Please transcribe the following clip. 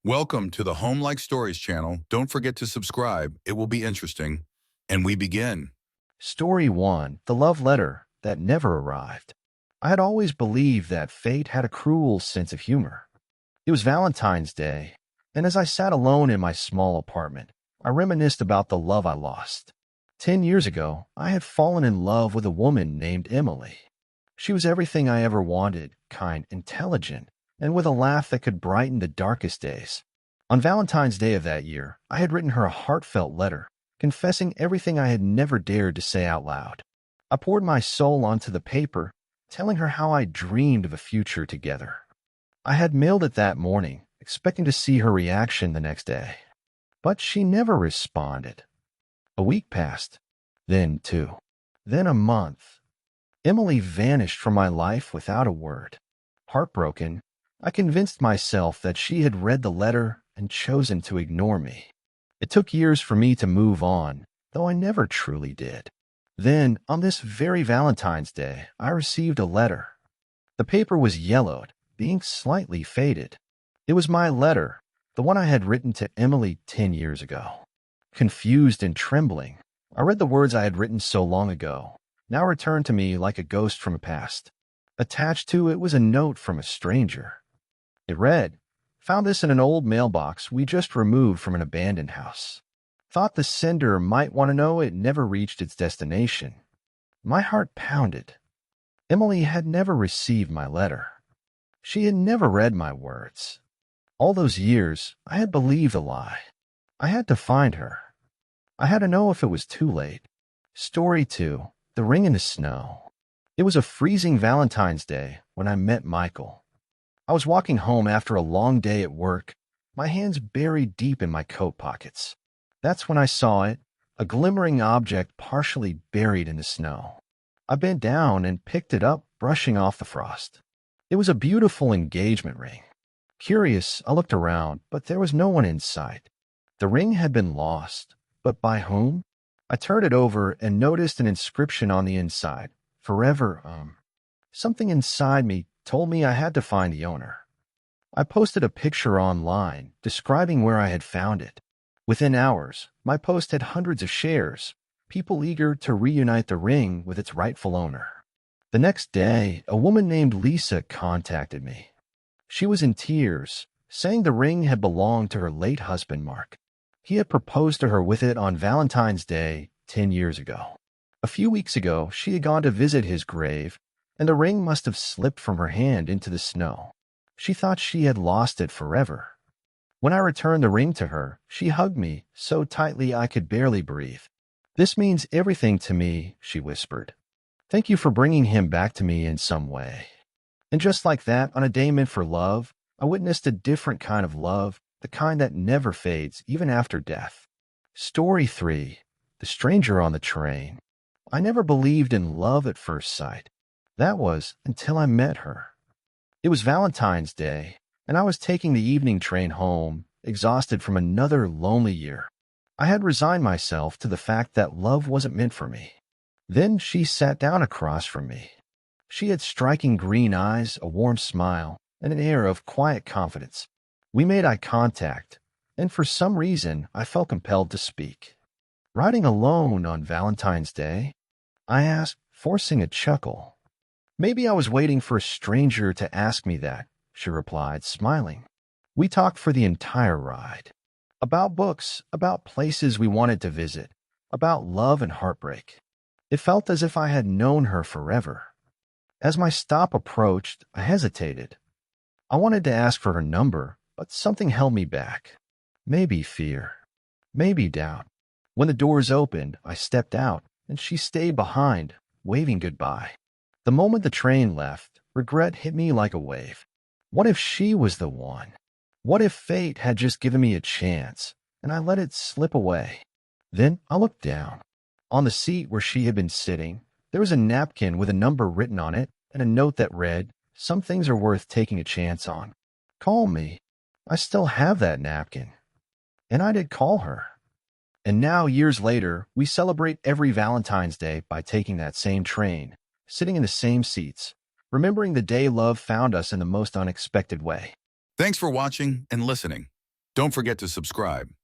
Welcome to the Home Like Stories channel. Don't forget to subscribe. It will be interesting. And we begin. Story 1. The Love Letter That Never Arrived. I had always believed that fate had a cruel sense of humor. It was Valentine's Day, and as I sat alone in my small apartment, I reminisced about the love I lost. 10 years ago, I had fallen in love with a woman named Emily. She was everything I ever wanted, kind, intelligent, and with a laugh that could brighten the darkest days. On Valentine's Day of that year, I had written her a heartfelt letter, confessing everything I had never dared to say out loud. I poured my soul onto the paper, telling her how I dreamed of a future together. I had mailed it that morning, expecting to see her reaction the next day. But she never responded. A week passed, then two, then a month. Emily vanished from my life without a word. Heartbroken, I convinced myself that she had read the letter and chosen to ignore me. It took years for me to move on, though I never truly did. Then, on this very Valentine's Day, I received a letter. The paper was yellowed, the ink slightly faded. It was my letter, the one I had written to Emily 10 years ago. Confused and trembling, I read the words I had written so long ago, now returned to me like a ghost from a past. Attached to it was a note from a stranger. It read, "Found this in an old mailbox we just removed from an abandoned house. Thought the sender might want to know it never reached its destination." My heart pounded. Emily had never received my letter. She had never read my words. All those years, I had believed a lie. I had to find her. I had to know if it was too late. Story 2. The Ring in the Snow. It was a freezing Valentine's Day when I met Michael. I was walking home after a long day at work, my hands buried deep in my coat pockets. That's when I saw it, a glimmering object partially buried in the snow. I bent down and picked it up, brushing off the frost. It was a beautiful engagement ring. Curious, I looked around, but there was no one in sight. The ring had been lost, but by whom? I turned it over and noticed an inscription on the inside. Forever, Something inside me told me I had to find the owner. I posted a picture online describing where I had found it. Within hours, my post had hundreds of shares, people eager to reunite the ring with its rightful owner. The next day, a woman named Lisa contacted me. She was in tears, saying the ring had belonged to her late husband, Mark. He had proposed to her with it on Valentine's Day 10 years ago. A few weeks ago, she had gone to visit his grave, and the ring must have slipped from her hand into the snow. She thought she had lost it forever. When I returned the ring to her, she hugged me so tightly I could barely breathe. "This means everything to me," she whispered. "Thank you for bringing him back to me in some way." And just like that, on a day meant for love, I witnessed a different kind of love, the kind that never fades, even after death. Story 3. The Stranger on the Train. I never believed in love at first sight. That was until I met her. It was Valentine's Day, and I was taking the evening train home, exhausted from another lonely year. I had resigned myself to the fact that love wasn't meant for me. Then she sat down across from me. She had striking green eyes, a warm smile, and an air of quiet confidence. We made eye contact, and for some reason I felt compelled to speak. "Riding alone on Valentine's Day?" I asked, forcing a chuckle. "Maybe I was waiting for a stranger to ask me that," she replied, smiling. We talked for the entire ride. About books, about places we wanted to visit, about love and heartbreak. It felt as if I had known her forever. As my stop approached, I hesitated. I wanted to ask for her number, but something held me back. Maybe fear. Maybe doubt. When the doors opened, I stepped out, and she stayed behind, waving goodbye. The moment the train left, regret hit me like a wave. What if she was the one? What if fate had just given me a chance, and I let it slip away? Then I looked down. On the seat where she had been sitting, there was a napkin with a number written on it and a note that read, "Some things are worth taking a chance on. Call me." I still have that napkin. And I did call her. And now, years later, we celebrate every Valentine's Day by taking that same train, sitting in the same seats, remembering the day love found us in the most unexpected way. Thanks for watching and listening. Don't forget to subscribe.